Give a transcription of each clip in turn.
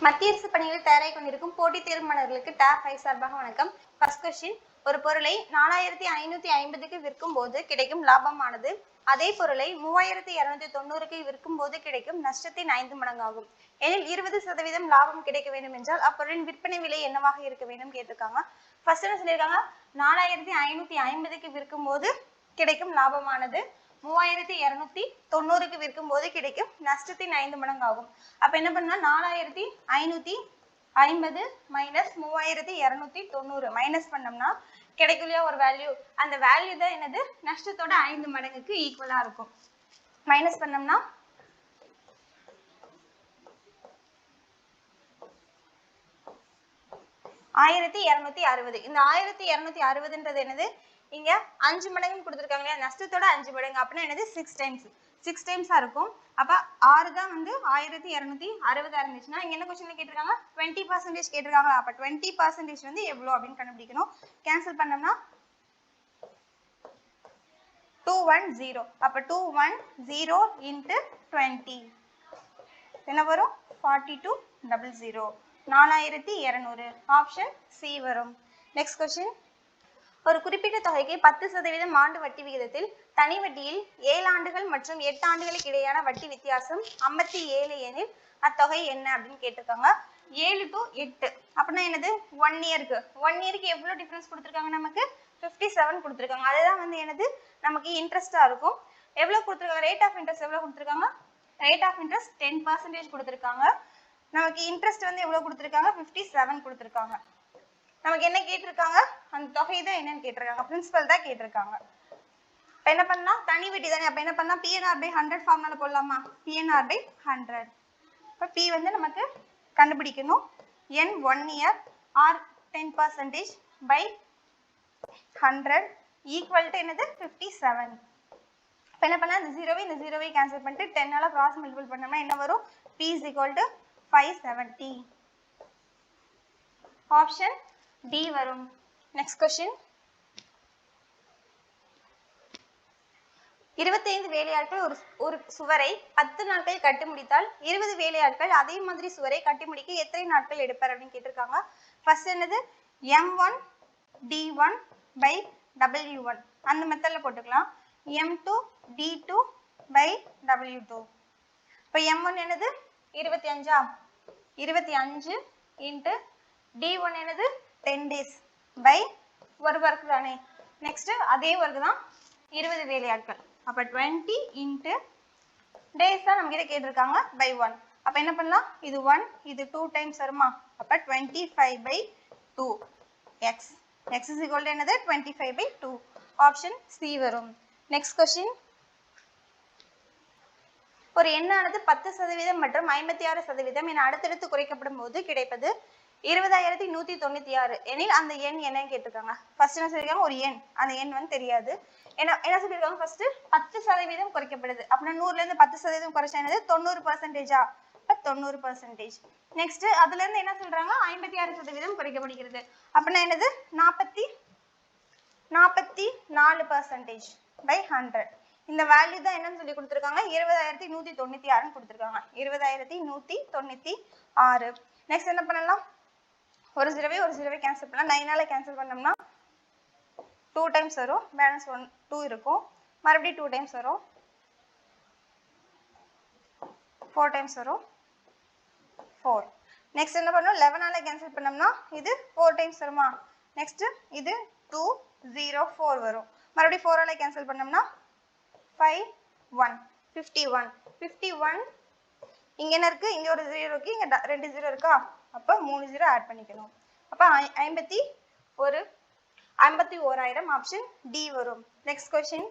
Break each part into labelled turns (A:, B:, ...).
A: மத்திய அரசு பணிகளில் தயாராகி கொண்டிருக்கும் போட்டித் தேர்வு மாணவர்களுக்கு டாப் 5 சார்பாக வணக்கம். ஃபர்ஸ்ட் கொஸ்டின், ஒரு பொருளை 4550க்கு விற்கும் போது கிடைக்கும் லாபமானது அதே பொருளை 3290க்கு விற்கும் போது கிடைக்கும் நஷ்டத்தின் 5 மடங்காகும். எனில் 20% லாபம் கிடைக்க வேண்டும் என்றால் அப்பொருளின் விற்பனை விலை என்னவாக இருக்க வேண்டும் கேட்டிருக்காங்க. ஃபர்ஸ்ட் என்ன சொல்லியிருக்காங்க, 4550க்கு விற்கும் போது கிடைக்கும் லாபமானது 3290க்கு விற்கும் போது கிடைக்கும் நஷ்டத்தின் 5 மடங்கு ஆகும். அப்ப என்ன பண்ணா 4550 மைனஸ் 3290 மைனஸ் பண்ணோம்னா கிடைக்கலையா ஒரு வேல்யூ, அந்த வேல்யூ தான் என்னது நஷ்டத்தோட 5 மடங்குக்கு ஈக்குவலா இருக்கும். மைனஸ் பண்ணோம்னா 1260. இந்த 1260ன்றது என்னது, இங்க 5 மடங்கு கொடுத்திருக்காங்க இல்லையா, நஷ்டத்தோட 5 மடங்கு அப்படின்னா என்னது 6 டைம்ஸ் 6 டைம்ஸா இருக்கும். அப்ப 6 தான் வந்து 1260 இருந்துச்சுன்னா இங்க என்ன क्वेश्चनல கேட்டிருக்காங்க 20% கேட்டிருக்காங்க. அப்ப 20% வந்து எவ்வளவு அப்படின்னு கண்டுபிடிக்கணும். கேன்சல் பண்ணோம்னா 210. அப்ப 210 into 20 என்ன வரும் 4200. 4200 ஆப்ஷன் சி வரும். நெக்ஸ்ட் क्वेश्चन, ஒரு குறிப்பிட்ட தொகைக்கு 10% ஆண்டு வட்டி விகிதத்தில் தனி வட்டியில் 7 ஆண்டுகள் மற்றும் 8 ஆண்டுகளுக்கு இடையான வட்டி வித்தியாசம் 57 எனில் அத்தொகை என்ன அப்படின்னு கேட்டிருக்காங்க. 7 to 8 அப்படின்னா என்னது 1 இயருக்கு எவ்வளவு டிஃபரன்ஸ் கொடுத்திருக்காங்க, நமக்கு 57 கொடுத்திருக்காங்க. அதுதான் வந்து என்னது நமக்கு இன்ட்ரெஸ்டா இருக்கும். எவ்வளவு கொடுத்திருக்காங்க, ரேட் ஆஃப் இன்ட்ரெஸ்ட் எவ்வளவு கொடுத்திருக்காங்க, ரேட் ஆஃப் இன்ட்ரெஸ்ட் 10% கொடுத்திருக்காங்க. நமக்கு இன்ட்ரெஸ்ட் வந்து எவ்வளவு கொடுத்திருக்காங்க 57 கொடுத்திருக்காங்க. நமக்கு என்ன கேட்டிருக்காங்க, அந்த தொகை தான் என்னன்னு கேட்டிருக்காங்க, பிரின்சிபல் தான் கேட்டிருக்காங்க. இப்ப என்ன பண்ணலாம், தனி வட்டி தானே, அப்ப என்ன பண்ணலாம் PNR by 100 ஃபார்முலா போடலாமா, PNR by 100. இப்ப P வந்து நமக்கு கண்டுபிடிக்கணும், N 1 year or 10% by 100 equal to என்னது 57. இப்ப என்ன பண்ணலாம், இந்த 0வை கேன்சல் பண்ணிட்டு 10 ஆல கிராஸ் மல்டிபிள் பண்ணோம்னா என்ன வரும், P is equal to 570. Option D வரும். நெக்ஸ்ட் क्वेश्चन, 25 வேலையாட்கள் ஒரு சுவரை 10 நாட்கள் கட்டி முடித்தால் 20 வேலையாட்கள் அதே மாதிரி சுவரை கட்டி முடிக்க எத்தனை நாட்கள் எடுப்பார் அப்படின்னு கேட்டிருக்காங்க. ஃபர்ஸ்ட் என்னது M1 D1 by W1 அந்த மெத்தட்ல போட்டுக்கலாம். M2 D2 by W2. இப்போ M1 என்னது 25 into D1 என்னது 10 days by ஒரு ஒர்க் தானே. நெக்ஸ்ட் அதே ஒர்க் தான் 20 வேலையாட்கள். அப்ப 20 into days தான் நம்ம கிட்ட கேட்டிருக்காங்க by 1. அப்ப என்ன பண்ணலாம், இது 1 இது 2 டைம்ஸ் வருமா, அப்ப 25 by 2 x is equal to என்னது 25 by 2. ஆப்ஷன் C வரும். நெக்ஸ்ட் क्वेश्चन, ஒரு எண்ணானது 10% மற்றும் 56% என அடுத்தடுத்து குறைக்கப்படும் போது கிடைப்பது 20196 எனில் அந்த எண் என்னன்னு கேட்டிருக்காங்க. ஃபர்ஸ்ட் என்ன சொல்லிருக்காங்க, ஒரு எண், அந்த எண் வந்து தெரியாது. என்ன சொல்லிருக்காங்க, ஃபர்ஸ்ட் 10% குறைக்கப்படுது அப்படின்னா 100ல இருந்து 10% குறைச்சா என்னது 90%. 90%. நெக்ஸ்ட் அதுல இருந்து என்ன சொல்றாங்க 56% குறைக்கப்படுகிறது அப்படின்னா என்னது 44% by 100. இந்த வேல்யூ தான் என்னன்னு சொல்லி கொடுத்திருக்காங்க 20196 கொடுத்திருக்காங்க. 20196. நெக்ஸ்ட் என்ன பண்ணலாம், ஒரு ஜீரோவை கேன்சல் பண்ணலாம். 9 ஆல கேன்சல் பண்ணோம்னா 2 டைம்ஸ் வரும், பேலன்ஸ் 2 இருக்கும், மறுபடியும் 2 டைம்ஸ் வரும், 4 டைம்ஸ் வரும் 4. நெக்ஸ்ட் என்ன பண்ணணும் 11 ஆல கேன்சல் பண்ணோம்னா இது 4 டைம்ஸ் வருமா. நெக்ஸ்ட் இது 204 வரும், மறுபடியும் 4 ஆல கேன்சல் பண்ணோம்னா 51 51. இங்க என்ன இருக்கு, இங்க ஒரு 0 இருக்கு, இங்க 2 0 இருக்கா, அப்ப 3 0 ஆட் பண்ணிக்கணும். அப்ப 51000 ஆப்ஷன் D வரும். நெக்ஸ்ட் क्वेश्चन,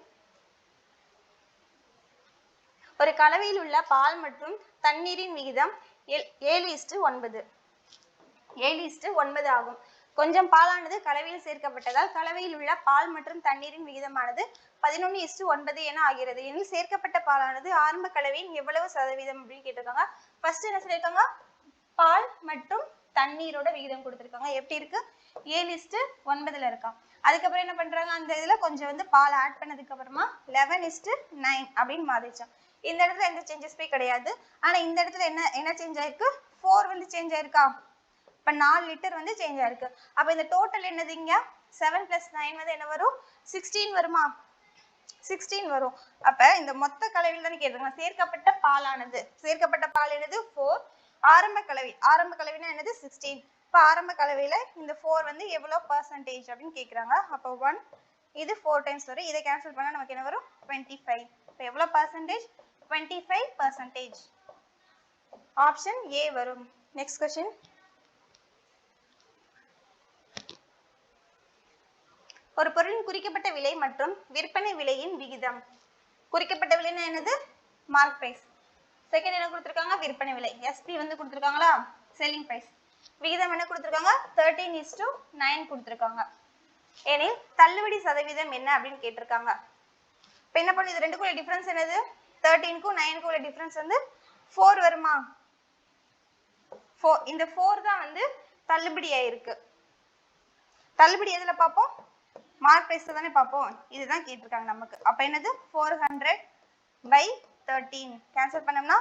A: ஒரு கலவையில் உள்ள பால் மற்றும் தண்ணீரின் விகிதம் 7:9 ஆகும். கொஞ்சம் பாலானது கலவையில் சேர்க்கப்பட்டதால் கலவையில் உள்ள பால் மற்றும் தண்ணீரின் விகிதமானது 11:9 என ஆகிறது. எனில் சேர்க்கப்பட்ட பாலானது ஆரம்ப கலவையின் எவ்வளவு சதவீதம் அப்படின்னு கேட்டிருக்காங்க. ஃபர்ஸ்ட் என்ன சொல்லியிருக்காங்க, பால் மற்றும் தண்ணீரோட விகிதம் கொடுத்திருக்காங்க. எப்படி இருக்கு 7:9 இருக்கா. அதுக்கப்புறம் என்ன பண்றாங்க, அந்த இதுல கொஞ்சம் வந்து பால் ஆட் பண்ணதுக்கு அப்புறமா 11:9 அப்படின்னு மாறிச்சான். இந்த இடத்துல எந்த சேஞ்சஸ்மே கிடையாது. ஆனா இந்த இடத்துல என்ன சேஞ்ச் ஆயிருக்கு? 4 வந்து சேஞ்ச் ஆயிருக்கா? இப்ப 4 லிட்டர் வந்து சேஞ்ச் ஆயிருக்கு. அப்ப இந்த டோட்டல் என்னது? இங்க 7 + 9 வந்து என்ன வரும்? 16 வருமா? 16 வரும். அப்ப இந்த மொத்த கலவையில் தான் கேட்டிருக்காங்க. சேர்க்கப்பட்ட பால் என்னது? 4. ஆரம்ப கலவைனா என்னது? 16. இப்ப ஆரம்ப கலவையில இந்த 4 வந்து எவ்வளவு % அப்படின்னு கேக்குறாங்க. அப்ப 1 இது 4 டைம்ஸ் வரும். இதை கேன்சல் பண்ணா நமக்கு என்ன வரும்? 25. இப்ப எவ்வளவு %? 25%. ஆப்ஷன் A வரும். Next question. ஒரு பொருளின் குறிக்கப்பட்ட விலை மற்றும் விற்பனை விலையின் விகிதம். குறிக்கப்பட்ட விலைனா என்னது? Mark price. செகண்ட் என்ன கொடுத்திருக்காங்க? விற்பனை விலை. SP வந்து கொடுத்திருக்காங்களா? Selling price. விகிதம் என்ன கொடுத்திருக்காங்க? 13:9 கொடுத்திருக்காங்க. எனில் தள்ளுபடி சதவீதம் என்ன அப்படின்னு கேட்டிருக்காங்க. இப்ப என்ன பண்ணுது? இது ரெண்டுக்குள்ள டிஃபரன்ஸ் என்னது? 13க்கும் 9க்கும் உள்ள டிஃபரன்ஸ் வந்து 4 வருமா? 4. இந்த 4 தான் வந்து தள்ளுபடி ஆயிருக்கு. தள்ளுபடி எதுல பாப்போம்? மார்க் பிரைஸ் தானே பாப்போம். இதுதான் கேட்டிருக்காங்க நமக்கு. அப்ப என்னது? 400/13 கேன்சல் பண்ணோம்னா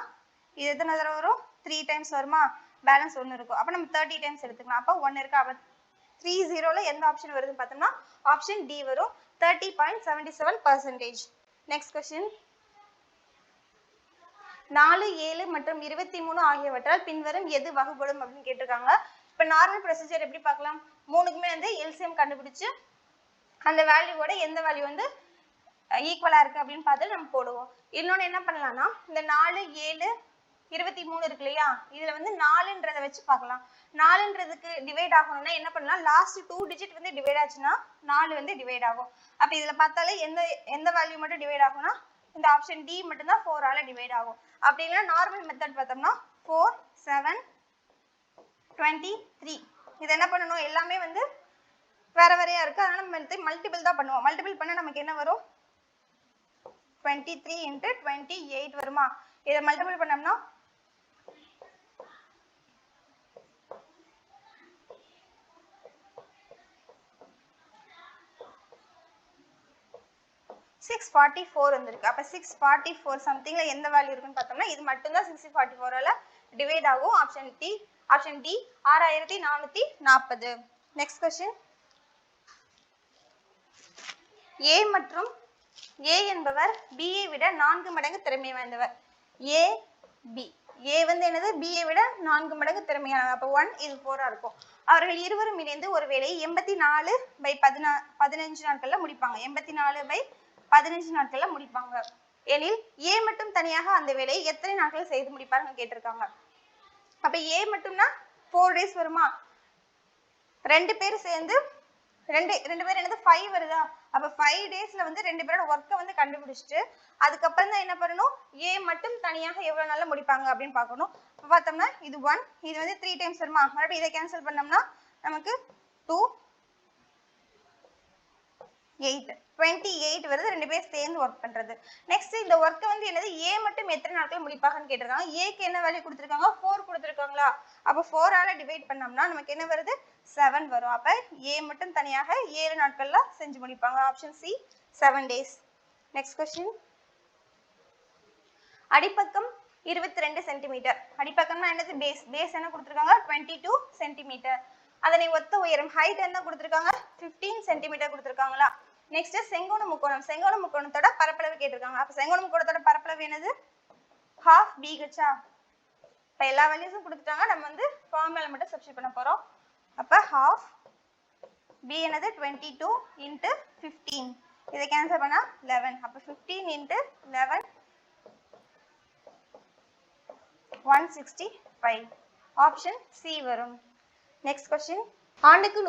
A: இது எத்தனை தடவை வரும்? 3 டைம்ஸ் வருமா? பேலன்ஸ் 1 இருக்கும். அப்ப நம்ம 30 டைம்ஸ் எடுத்துக்கலாம். அப்ப 1 இருக்கு. அப்ப 30ல எந்த ஆப்ஷன் வருதுன்னு பார்த்தோம்னா ஆப்ஷன் D வரும். 30.77%. Next question. 4, 7 மற்றும் 23 ஆகியவற்றால் பின்வரும் எது வகுப்படும் அப்படின்னு கேட்டிருக்காங்க. இப்ப நார்மல் ப்ரொசீஜர் எப்படி பார்க்கலாம்? மூணுக்குமே வந்து எல்சிஎம் கண்டுபிடிச்சு அந்த வேல்யூவோட எந்த வேல்யூ வந்து ஈக்குவலா இருக்கு அப்படின்னு பார்த்து நம்ம போடுவோம். இன்னொன்னு என்ன பண்ணலாம்னா இந்த 4, 7, 23 இருக்கு இல்லையா? இதுல வந்து 4ன்றதை வச்சு பார்க்கலாம். 4ன்றதுக்கு டிவைட் ஆகணும்னா என்ன பண்ணலாம்? லாஸ்ட் 2 டிஜிட் வந்து டிவைட் ஆச்சுன்னா 4 வந்து டிவைட் ஆகும். அப்ப இதுல பார்த்தாலே எந்த வேல்யூ மட்டும் டிவைட் ஆகும்னா இந்த ஆப்ஷன் D மட்டும் தான் 4 ஆல டிவைட் ஆகும். அப்படி இல்லைன்னா நார்மல் மெத்தட் பார்த்தோம்னா 4, 7, 23. இது என்ன பண்ணணும்? எல்லாமே வந்து வேற வேறையா இருக்கு. அதனால நம்ம மல்டிபிள் தான் பண்ணுவோம். மல்டிபிள் பண்ணா நமக்கு என்ன வரும்? 23 × 28 வருமா? இதை மல்டிபிள் பண்ணோம்னா 644 வந்திருக்கு. அப்ப 644 சம்திங்ல எந்த வேல்யூ இருக்குன்னு பார்த்தோம்னா இது மட்டும் தான் 644 ஆல டிவைட் ஆகும். Option D 6440. Next question. A மற்றும் A என்பவர் B ஐ விட 4 மடங்கு திறமை வாய்ந்தவர். A வந்து என்னது? B ஐ விட 4 மடங்கு திறமையானவர். அப்ப 1 இது 4 இருக்கும். அவர்கள் இருவரும் இணைந்து ஒரு வேலையை 84/15 நாட்கள்ல முடிப்பாங்க. 84/15 நாட்கள்ல முடிப்பாங்க. எனில் A மட்டும் தனியாக அந்த வேலையை எத்தனை நாட்கள் செய்து முடிப்பாருன்னு கேட்டிருக்காங்க. அப்ப A மட்டும்னா 4 days வருமா? ரெண்டு பேர் சேர்ந்து ரெண்டு பேர் என்னது 5 வருதா? அப்ப 5 daysல வந்து ரெண்டு பேரோட ஒர்க்கை வந்து கண்டுபிடிச்சிட்டு அதுக்கப்புறம் தான் என்ன பண்ணணும்? A மட்டும் தனியாக எவ்வளவு நாள்ல முடிப்பாங்க அப்படின்னு பார்க்கணும். இப்ப பார்த்தோம்னா இது 1, இது வந்து 3 டைம்ஸ் வருமா? மறுபடியும் இதை கேன்சல் பண்ணோம்னா நமக்கு 2, 8 28 வருது. ரெண்டு பேர் சேர்ந்து ஒர்க் பண்றது. நெக்ஸ்ட் இந்த ஒர்க்கை வந்து என்னது? A மட்டும் எத்தனை நாட்கள் முடிப்பாங்கன்னு கேட்டிருக்காங்க. Aக்கு என்ன வேல்யூ கொடுத்திருக்காங்க? 4 கொடுத்திருக்காங்களா? அப்ப 4 ஆல டிவைட் பண்ணோம்னா நமக்கு என்ன வருது? 7 வரும். அப்ப A மட்டும் தனியாக 7 நாட்கள்ல செஞ்சு முடிப்பாங்க. Option C 7 days. Next question. அடிப்பக்கம் 22 சென்டிமீட்டர். அடிப்பக்கம்னா என்னது? பேஸ் என்ன கொடுத்திருக்காங்க? 22 சென்டிமீட்டர். அதனை ஒத்த உயரம் ஹைட் என்ன கொடுத்திருக்காங்க? 15 சென்டிமீட்டர் கொடுத்திருக்காங்களா? நெக்ஸ்ட் செங்கோண முக்கோணம். செங்கோண முக்கோணத்தோட பரப்பளவு கேட்டிருக்காங்க. அப்ப செங்கோண முக்கோணத்தோட பரப்பளவு என்னது? ½ BH. இப்ப எல்லா வேல்யூஸும் கொடுத்துட்டாங்க. நம்ம வந்து ஃபார்முலா மட்டும் சப்ஸ்டிட்யூட் பண்ண போறோம். அப்ப ½ B என்னது? 22 × 15. இதை கேன்சல் பண்ணா 11. அப்ப 15 × 11 165. ஆப்ஷன் C வரும். Next question. ஆண்டுக்கு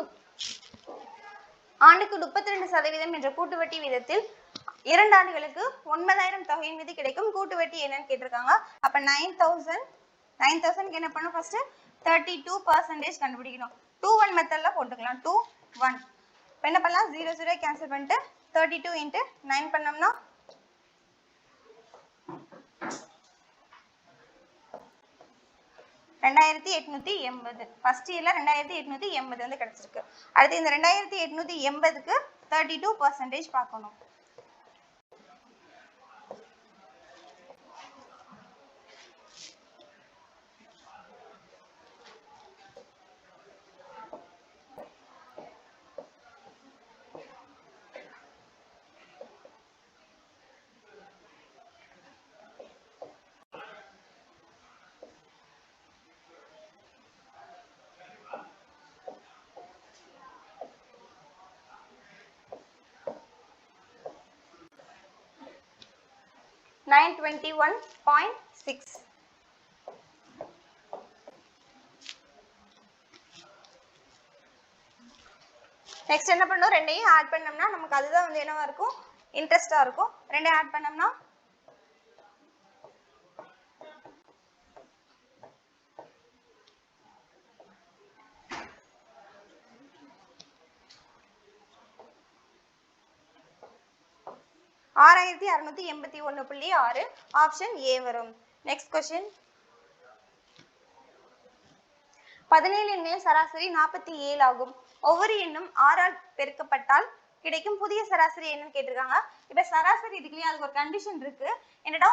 A: 32% என்ற கூட்டு வட்டி வீதத்தில் 2 ஆண்டுகளுக்கு 9000 தொகையின் மீது கிடைக்கும் கூட்டு வட்டி என்னன்னு கேட்டிருக்காங்க. அப்ப 9000 என்ன பண்ணணும்? ஃபர்ஸ்ட் 32% கண்டுபிடிக்கணும். 2-1 மெத்தட்ல போட்டுக்கலாம். 2-1. இப்போ என்ன பண்ணலாம்? 0 0 கேன்சல் பண்ணிட்டு 32 × 9 பண்ணோம்னா 2880. ஃபர்ஸ்ட் இயர்ல 2880 வந்து கிடைச்சிருக்கு. அடுத்து இந்த 2880க்கு 32% பார்க்கணும். 921.6. நெக்ஸ்ட் என்ன பண்ணணும், ரெண்டையும் ஆட் பண்ணோம்னா நமக்கு அதுதான் வந்து என்னவா இருக்கும், இன்ட்ரெஸ்டா இருக்கும். ரெண்டையும் ஆட் பண்ணோம்னா 6681.6. ஆப்ஷன் ஏ வரும். Next question. 17 எண்களின் சராசரி 47 ஆகும். ஒவ்வொரு எண்ணும் 6 ஆல் பெருக்கப்பட்டால் கிடைக்கும் புதிய சராசரி என்னன்னு கேட்டிருக்காங்க. இப்ப சராசரி இதுலயே அதுக்கு ஒரு கண்டிஷன் இருக்கு. என்னடா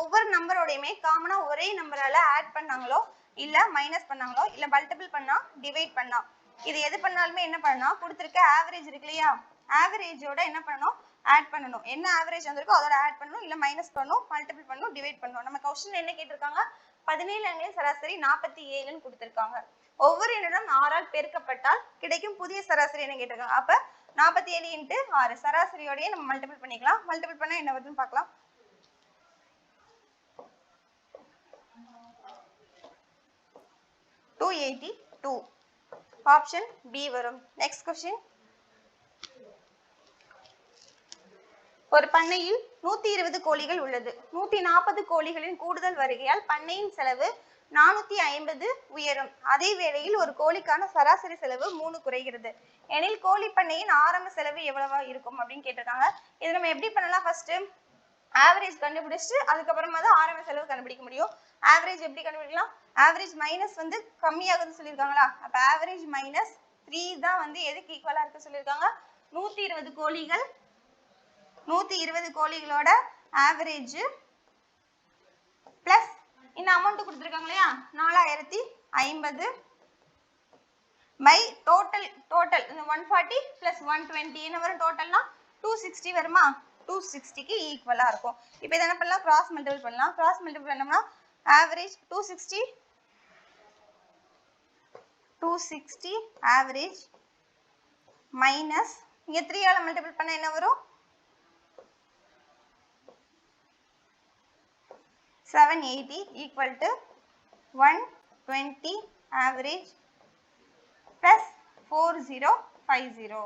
A: ஒவ்வொரு நம்பரோடையுமே காமனா ஒரே நம்பரால ஆட் பண்ணாங்களோ இல்ல மைனஸ் பண்ணாங்களோ இல்ல மல்டிபிள் பண்ணா டிவைட் பண்ணா இது எது பண்ணாலுமே என்ன பண்ணணும், கொடுத்திருக்க ஆவரேஜ் இருக்கு இல்லையா, ஆவரேஜோட என்ன பண்ணணும், ஆட் பண்ணணும். என்ன ஆவரேஜ் வந்திருக்கோ அதோட ஆட் பண்ணணும், இல்ல மைனஸ் பண்ணணும், மல்டிபிள் பண்ணணும், டிவைட் பண்ணணும். நம்ம क्वेश्चन என்ன கேட்டிருக்காங்க, 17 எண்களின் சராசரி 47ன்னு கொடுத்திருக்காங்க. ஒவ்வொரு எண்ணிடம் 6 ஆல் பெருக்கப்பட்டால் கிடைக்கும் புதிய சராசரி என்ன கேட்டிருக்காங்க. அப்ப 47 × 6 சராசரியோடயே நம்ம மல்டிபிள் பண்ணிக்கலாம். மல்டிபிள் பண்ணா என்ன வருதுன்னு பார்க்கலாம். 282. ஆப்ஷன் பி வரும். Next question. ஒரு பண்ணையில் 120 கோழிகள் உள்ளது. 140 கோழிகளின் கூடுதல் வருகையால் பண்ணையின் செலவு 450 உயரும். அதே வேளையில் ஒரு கோழிக்கான சராசரி செலவு 3 குறைகிறது. எனில் கோழி பண்ணையின் ஆரம்ப செலவு எவ்வளவா இருக்கும் அப்படின்னு கேட்டிருக்காங்க. இது நம்ம எப்படி பண்ணலாம், ஃபர்ஸ்ட் ஆவரேஜ் கண்டுபிடிச்சு அதுக்கப்புறமா தான் ஆரம்ப செலவு கண்டுபிடிக்க முடியும். ஆவரேஜ் எப்படி கண்டுபிடிக்கலாம், ஆவரேஜ் மைனஸ் வந்து கம்மியாகுதுன்னு சொல்லியிருக்காங்களா, அப்ப ஆவரேஜ் மைனஸ் 3 தான் வந்து எதுக்கு ஈக்குவலா இருக்கு சொல்லியிருக்காங்க, 120 கோழிகள் 120 கோழிகளோட ஆவரேஜ் பிளஸ் இந்த அமௌண்ட் கொடுத்திருக்காங்க இல்லையா 4050 பை டோட்டல் 140 பிளஸ் 120 என்ன வரும், டோட்டல்னா 260 வருமா, 260க்கு ஈக்குவலா இருக்கும். இப்போ இத என்ன பண்ணலாம், கிராஸ் மல்டிபிள் பண்ணலாம். கிராஸ் மல்டிபிள் பண்ணோம்னா ஆவரேஜ் 260 ஆவரேஜ் மைனஸ் இங்க 3 ஆல மல்டிபிள் பண்ணா என்ன வரும், 780 equal to 120 average plus 4050.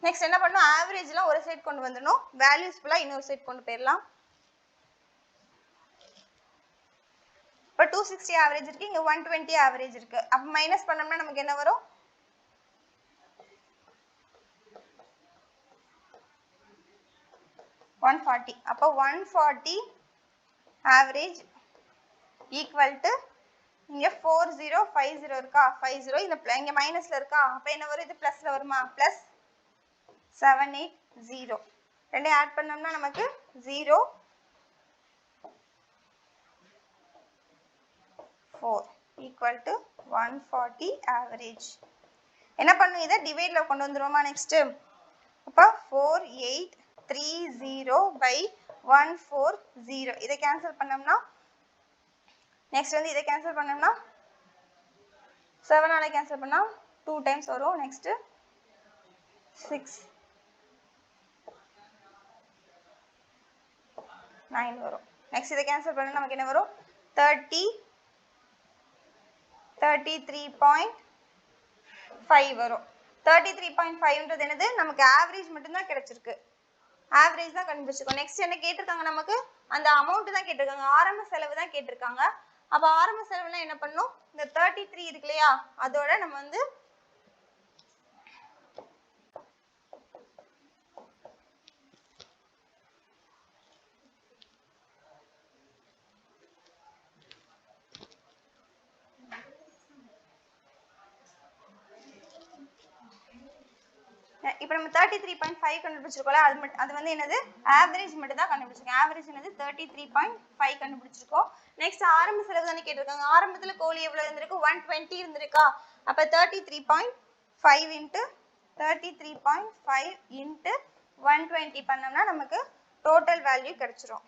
A: Next என்ன பண்ணணும், ஆவரேஜ்லாம் ஒரு சைடு கொண்டு வந்துடணும், வேல்யூஸ் ஃபுல்லா இன்னொரு சைடு கொண்டு போயிடலாம். இப்போ 260 ஆவரேஜ் இருக்கு, இங்க 120 ஆவரேஜ் இருக்கு. அப்ப மைனஸ் பண்ணோம்னா நமக்கு என்ன வரும், 140. அப்போ 140 ஆவரேஜ் ஈக்குவல் டு இங்க 4050 இருக்கா, 50 இங்க மைனஸ்ல இருக்கா, அப்ப என்ன வரும், இது பிளஸ்ல வருமா, பிளஸ் 780. ரெண்டையும் ஆட் பண்ணோம்னா நமக்கு 04 equal to 140 ஆவரேஜ். என்ன பண்ணும், இதை டிவைட்ல கொண்டு வந்துருவோமா நெக்ஸ்ட். அப்ப 4830 by 140 இதை கேன்சல் பண்ணோம்னா நெக்ஸ்ட் வந்து இதை கேன்சல் பண்ணோம்னா 7 ஆல கேன்சல் பண்ணா 2 டைம்ஸ் வரும். நெக்ஸ்ட் 6 9 வரும். நெக்ஸ்ட் இதை கேன்சல் பண்ணா நமக்கு என்ன வரும், 33.5 வரும். 33.5ன்றது என்னது, நமக்கு ஆவரேஜ் மட்டும் தான் கிடைச்சிருக்கு, ஆவரேஜ் தான் கண்டுபிடிச்சிருக்கோம். நெக்ஸ்ட் என்ன கேட்டிருக்காங்க, நமக்கு அந்த அமௌண்ட் தான் கேட்டிருக்காங்க, ஆரம்ப செலவு தான் கேட்டிருக்காங்க. அப்ப ஆரம்ப செலவுனா என்ன பண்ணணும், இந்த 33 இருக்கு இல்லையா அதோட நம்ம வந்து இப்போ நம்ம 33.5 கண்டுபிடிச்சிருக்கோம்ல, அது வந்து என்னது, ஆவரேஜ் மட்டும் தான் கண்டுபிடிச்சிருக்கோம். ஆவரேஜ் என்னது 33.5 கண்டுபிடிச்சிருக்கோம். நெக்ஸ்ட் ஆரம்ப செலவு தானே கேட்டிருக்காங்க. ஆரம்பத்துல கோழி எவ்வளவு இருந்திருக்கு, 120 இருந்திருக்கா, அப்ப 33.5 into 33.5 into 120 பண்ணோம்னா நமக்கு டோட்டல் வேல்யூ கிடைச்சிரும்.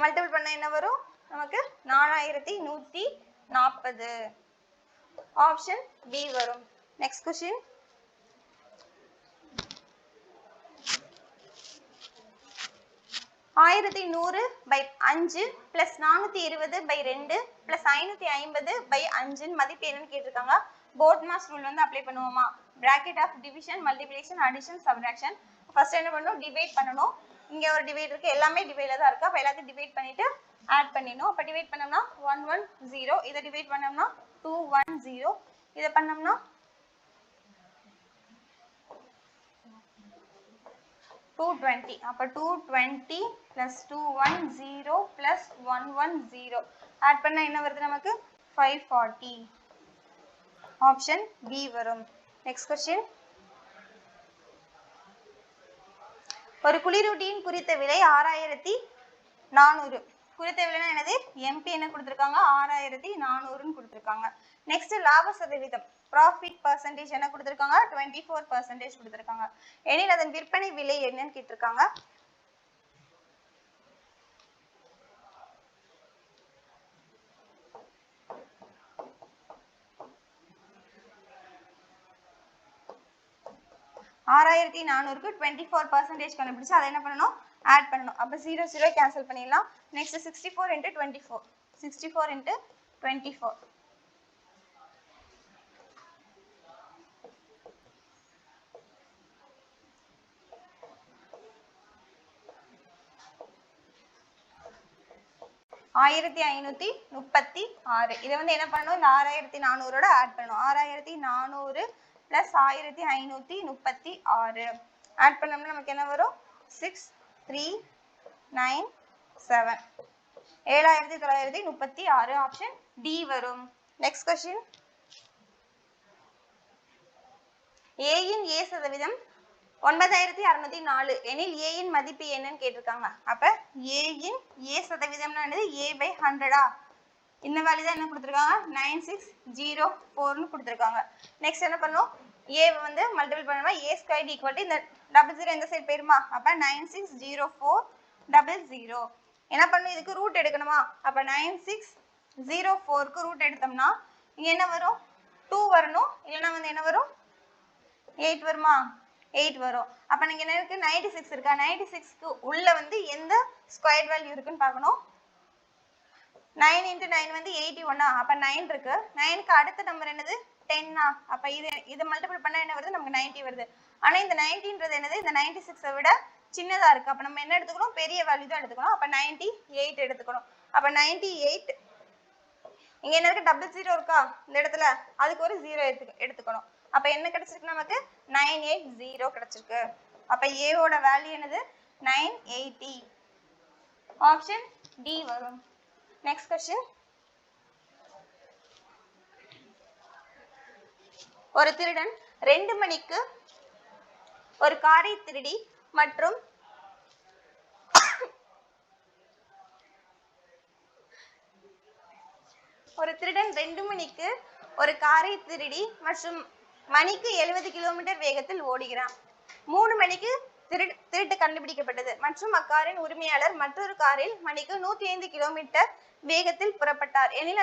A: மல்டிபிள் பண்ணா என்ன வரும், நமக்கு 4140. ஆப்ஷன் பி வரும். Next question. 1100 by 5 plus 420 by 2 plus 550 by 5 மதிப்பு என்னன்னு கேட்டிருக்காங்க. போர்ட் மாஸ் ரூல் வந்து அப்ளை பண்ணுவோமா? Bracket of division, multiplication, addition, subtraction. First என்ன பண்ணணும்? டிவைட் பண்ணணும். இங்க ஒரு டிவைட் இருக்கு, எல்லாமே டிவைட்ல தான் இருக்கு. அப்ப எல்லாத்தையும் டிவைட் பண்ணிட்டு ஆட் பண்ணிடணும். அப்ப டிவைட் பண்ணோம்னா 110, இதை டிவைட் பண்ணோம்னா 210, இதை பண்ணோம்னா 220. அப்ப 220 plus 210 plus 110 ஆட் பண்ணா என்ன வருது நமக்கு? 540. ஆப்ஷன் பி வரும். Next question. ஒரு குளிரூட்டியின் குறித்த விலை 6400. குறித்த விலைனா என்னது? எம்பி என்ன கொடுத்திருக்காங்க? 6400 கொடுத்திருக்காங்க. நெக்ஸ்ட் லாப சதவீதம், ப்ராஃபிட் பர்சன்டேஜ் என்ன கொடுத்திருக்காங்க? 24% கொடுத்திருக்காங்க. எனில் அதன் விற்பனை விலை என்னன்னு கேட்டிருக்காங்க. $6400க்கு 24% கண்டுபிடிச்சு அதை என்ன பண்ணணும்? ஆட் பண்ணணும். அப்ப 0 0 கேன்சல் பண்ணிடலாம். Next 64 into 24. 64 into 24. $1536. இதை வந்து என்ன பண்ணணும்? இந்த 6400ஓட ஆட் பண்ணணும். 6400 plus 1536 ஆட் பண்ணோம்னா நமக்கு என்ன வரும்? 6397. 7936. ஆப்ஷன் டி வரும். Next question. A in A சதவீதம் 9604 எனில் A இன் மதிப்பு என்னன்னு கேட்டிருக்காங்க. அப்ப A இன் A சதவீதம்னா என்னது? A by 100. இந்த வேல்யூ தான் என்ன கொடுத்திருக்காங்க? 9604 னு கொடுத்திருக்காங்க. நெக்ஸ்ட் என்ன பண்ணனும்? A வந்து மல்டிபிள் பண்ணோம்னா A ஸ்கொயர்ட் ஈக்குவல் டு இந்த 00 இந்த சைடு போயிருமா? அப்ப 960400. என்ன பண்ணனும்? இதுக்கு ரூட் எடுக்கணுமா? அப்ப 9604 க்கு ரூட் எடுத்தோம்னா இங்க என்ன வரும்? 2 வரணும். இல்லனா வந்து என்ன வரும்? 8 வருமா? 8 வரும். அப்ப நீங்க என்ன இருக்கு? 96 இருக்கா? 96 க்கு உள்ள வந்து எந்த ஸ்கொயர் வேல்யூ இருக்குன்னு பார்க்கணும். 9 into 9 வந்து 81. அப்ப 9 இருக்கு. 9 க்கு அடுத்த நம்பர் என்னது? 10. அப்ப இது மல்டிபிள் பண்ணா என்ன வருது? நமக்கு 90 வருது. ஆனா இந்த 90ன்றது என்னது? இந்த 96 விட சின்னதா இருக்கு. அப்ப நம்ம என்ன எடுத்துக்கணும்? பெரிய வேல்யூ தான் எடுத்துக்கணும். அப்ப 98 எடுத்துக்கணும். அப்ப 98 இங்க என்ன இருக்கு? 00 இருக்கா இந்த இடத்துல? அதுக்கு ஒரு 0 எடுத்துக்கணும். அப்ப என்ன கிடைச்சிருக்கு நமக்கு? 980 கிடைச்சிருக்கு. அப்ப A ஓட வேல்யூ என்னது? 980. ஆப்ஷன் டி வரும். Next question. ஒரு திருடன் 2 மணிக்கு ஒரு காரை திருடி மற்றும் மணிக்கு 70 கிலோமீட்டர் வேகத்தில் ஓடுகிறான். 3 மணிக்கு திருட்டு கண்டுபிடிக்கப்பட்டது மற்றும் அக்காரின் உரிமையாளர் மற்றொரு காரில் மணிக்கு 105 கிலோமீட்டர் வேகத்தில் புறப்பட்டார். எனில்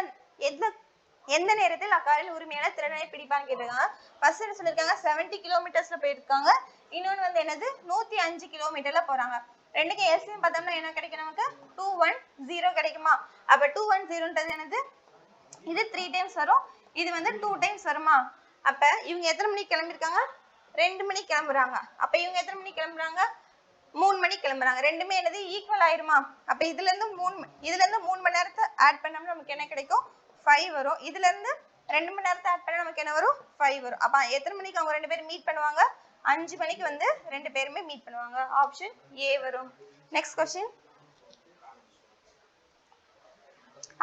A: எந்த நேரத்தில் அக்காரில் உரிமையாளர் திருடனை பிடிப்பான்னு கேட்டிருக்காங்க. ஃபர்ஸ்ட் என்ன சொல்லிருக்காங்க? 70 கிலோமீட்டர்ஸ்ல போயிருக்காங்க. இன்னொன்று வந்து என்னது? 105 கிலோமீட்டர்ல போறாங்க. ரெண்டுக்கு எல்சிஎம் பார்த்தோம்னா என்ன கிடைக்கும் நமக்கு? 210 கிடைக்குமா? அப்ப 210ன்றது என்னது? இது 3 டைம்ஸ் வரும், இது வந்து 2 டைம்ஸ் வருமா? அப்ப இவங்க எத்தனை மணிக்கு கிளம்பிருக்காங்க? 2 மணிக்கு கிளம்புறாங்க. அப்ப இவங்க எத்தனை மணிக்கு கிளம்புறாங்க? 3 மணிக்கு கிளம்புறாங்க. ரெண்டுமே என்னது? ஈக்குவல் ஆயிருமா? அப்ப இதுல இருந்து 3 மணி நேரத்தை ஆட் பண்ணோம்னா நமக்கு என்ன கிடைக்கும்? 5 வரும். இதுல இருந்து 2 மணி நேரத்தை ஆட் பண்ணா நமக்கு என்ன வரும்? 5 வரும். அப்ப எத்தனை மணிக்கு அவங்க ரெண்டு பேரும் மீட் பண்ணுவாங்க? 5 மணிக்கு வந்து ரெண்டு பேருமே மீட் பண்ணுவாங்க. ஆப்ஷன் ஏ வரும். Next question.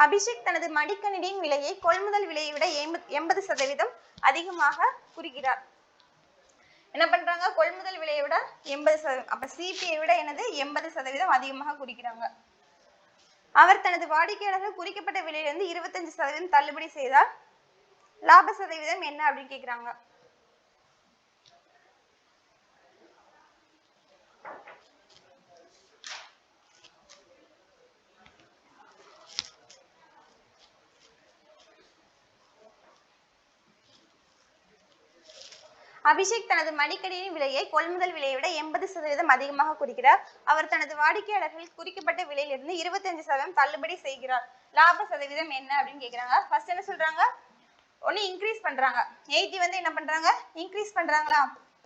A: அபிஷேக் தனது மடிக்கணினியின் விலையை கொள்முதல் விலையை விட 80% அதிகமாக குறிக்கிறார். என்ன பண்றாங்க? கொள்முதல் விலையை விட 80%. அப்ப சிபிஐ விட என்னது? 80% அதிகமாக குறிக்கிறாங்க. அவர் தனது வாடிக்கையாளர்கள் குறிக்கப்பட்ட விலையிலிருந்து 25% தள்ளுபடி செய்தால் லாப சதவீதம் என்ன அப்படின்னு கேக்குறாங்க. அபிஷேக் தனது மடிக்கணினியின் விலையை கொள்முதல் விலையை விட 80% அதிகமாக குறிக்கிறார். அவர் தனது வாடிக்கையாளர்கள் குறிக்கப்பட்ட விலையிலிருந்து 25% தள்ளுபடி செய்கிறார். லாப சதவீதம் என்ன அப்படின்னு கேக்குறாங்க. ஃபர்ஸ்ட் என்ன சொல்றாங்க, ஒன்னு இன்க்ரீஸ் பண்றாங்க. 80 வந்து என்ன பண்றாங்க, இன்க்ரீஸ் பண்றாங்களா.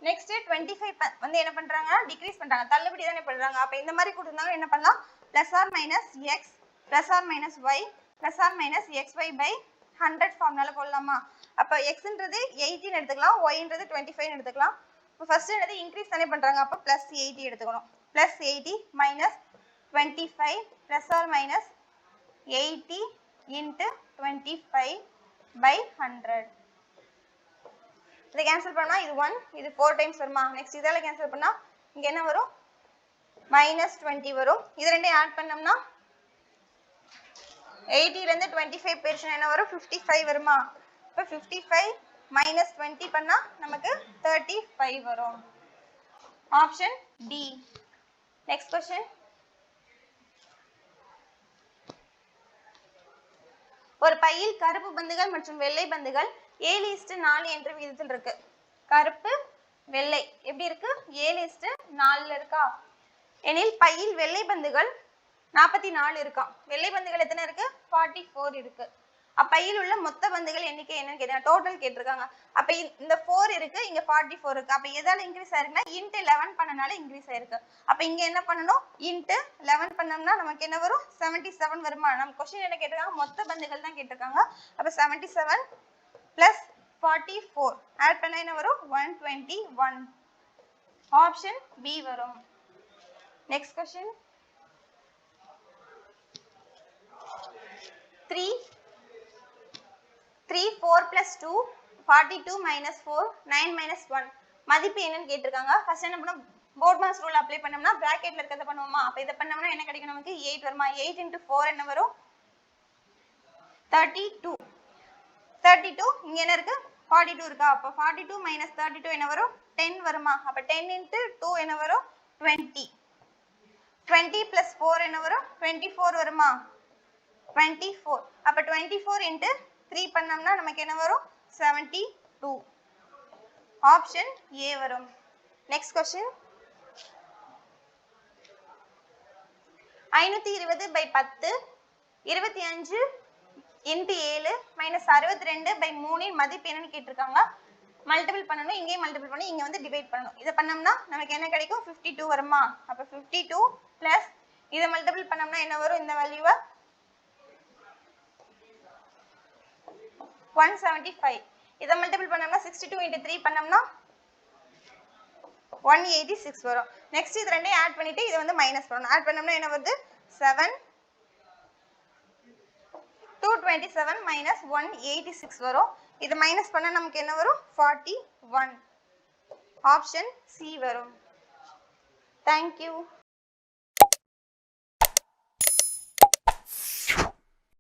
A: நெக்ஸ்ட் 25 வந்து என்ன பண்றாங்க, டிக்ரீஸ் பண்றாங்க. தள்ளுபடி தானே பண்றாங்க. அப்ப இந்த மாதிரி கொடுத்தாங்க என்ன பண்ணலாம், plus or minus x plus or minus y plus or minus x y by 100 ஃபார்முலால போடலாமா. அப்ப எக்ஸ்ன்றது 18 எடுத்துக்கலாம், ஒய்ன்றது 25 எடுத்துக்கலாம். இப்போ ஃபர்ஸ்ட் என்னது இன்க்ரீஸ் தானே பண்றாங்க. அப்ப பிளஸ் 80 எடுத்துக்கணும். Plus 80 minus 25 plus or minus 80 into 25 by 100. இதை கேன்சல் பண்ணா இது 1, இது 4 டைம்ஸ் வருமா. நெக்ஸ்ட் இதால கேன்சல் பண்ணா இங்க என்ன வரும், மைனஸ் 20 வரும். இது ரெண்டையும் ஆட் பண்ணோம்னா 80 ல இருந்து 25 போயிடுச்சுன்னா என்ன வரும், 55 வருமா. இப்போ 55 மைனஸ் 20 பண்ணா நமக்கு 35 வரும். Option D. Next question. ஒரு பையில் கருப்பு பந்துகள் மற்றும் வெள்ளை பந்துகள் 7:4 என்ற விகிதத்தில் இருக்கு. கருப்பு வெள்ளை எப்படி இருக்கு, 7:4 இருக்கா. எனில் பையில் வெள்ளை பந்துகள் 44 இருக்கா. வெள்ளை பந்துகள் எத்தனை இருக்கு, 44 இருக்கு. அப்பையில் உள்ள மொத்த பந்துகள் எண்ணிக்கை என்னன்னு கேட்டாங்க, டோட்டல் கேட்டிருக்காங்க. அப்ப இந்த 4 இருக்கு, இங்க 44 இருக்கு. அப்ப எதால இன்க்ரீஸ் ஆயிருக்குன்னா இன்ட்டு 11 பண்ணனால இன்க்ரீஸ் ஆயிருக்கு. அப்ப இங்க என்ன பண்ணணும், இன்ட்டு 11 பண்ணோம்னா நமக்கு என்ன வரும், 77 வருமா. நம்ம क्वेश्चन என்ன கேட்டிருக்காங்க, மொத்த பந்துகள் தான் கேட்டிருக்காங்க. அப்ப 77 பிளஸ் 44 ஆட் பண்ணா என்ன வரும், 121. ஆப்ஷன் பி வரும். Next question. 3 4 plus 2 42 minus 4 9 minus 1 மதிப்பு என்னன்னு கேட்டிருக்காங்க. ஃபர்ஸ்ட் என்ன பண்ணோம், போர்ட் மாஸ் ரூல் அப்ளை பண்ணோம்னா பிராக்கெட்ல இருக்கத பண்ணுவோமா. அப்ப இத பண்ணோம்னா என்ன கிடைக்கும் நமக்கு, 8 வருமா. 8 into 4 என்ன வரும், 32. 32 இங்க என்ன இருக்கு, 42 இருக்கா. அப்ப 42 minus 32 என்ன வரும், 10 வருமா. அப்ப 10 into 2 என்ன வரும், 20. 20 plus 4 என்ன வரும், 24 வருமா. 24. அப்ப 24 into 3 பண்ணோம்னா நமக்கு என்ன வரும், 72. ஆப்ஷன் ஏ வரும். Next question. 520 by 10 25 into 7 minus 62 by 3 இன் மதிப்பு என்னன்னு கேட்டிருக்காங்க. மல்டிபிள் பண்ணணும், இங்கேயும் மல்டிபிள் பண்ணி இங்க வந்து டிவைட் பண்ணணும். இதை பண்ணோம்னா நமக்கு என்ன கிடைக்கும், 52 வருமா. அப்ப 52 பிளஸ் இதை மல்டிபிள் பண்ணோம்னா என்ன வரும், இந்த வேல்யூவை 175. இதை மல்டிபிள் பண்ணோம்னா 62 into 3 பண்ணோம்னா 186 வரும். நெக்ஸ்ட் இது ரெண்டையும் ஆட் பண்ணிட்டு இதை வந்து மைனஸ் பண்ணணும். ஆட் பண்ணோம்னா என்ன வருது, 7 227 minus 186 வரும். இது மைனஸ் பண்ணா நமக்கு என்ன வரும், 41. ஆப்ஷன் சி வரும். Thank you.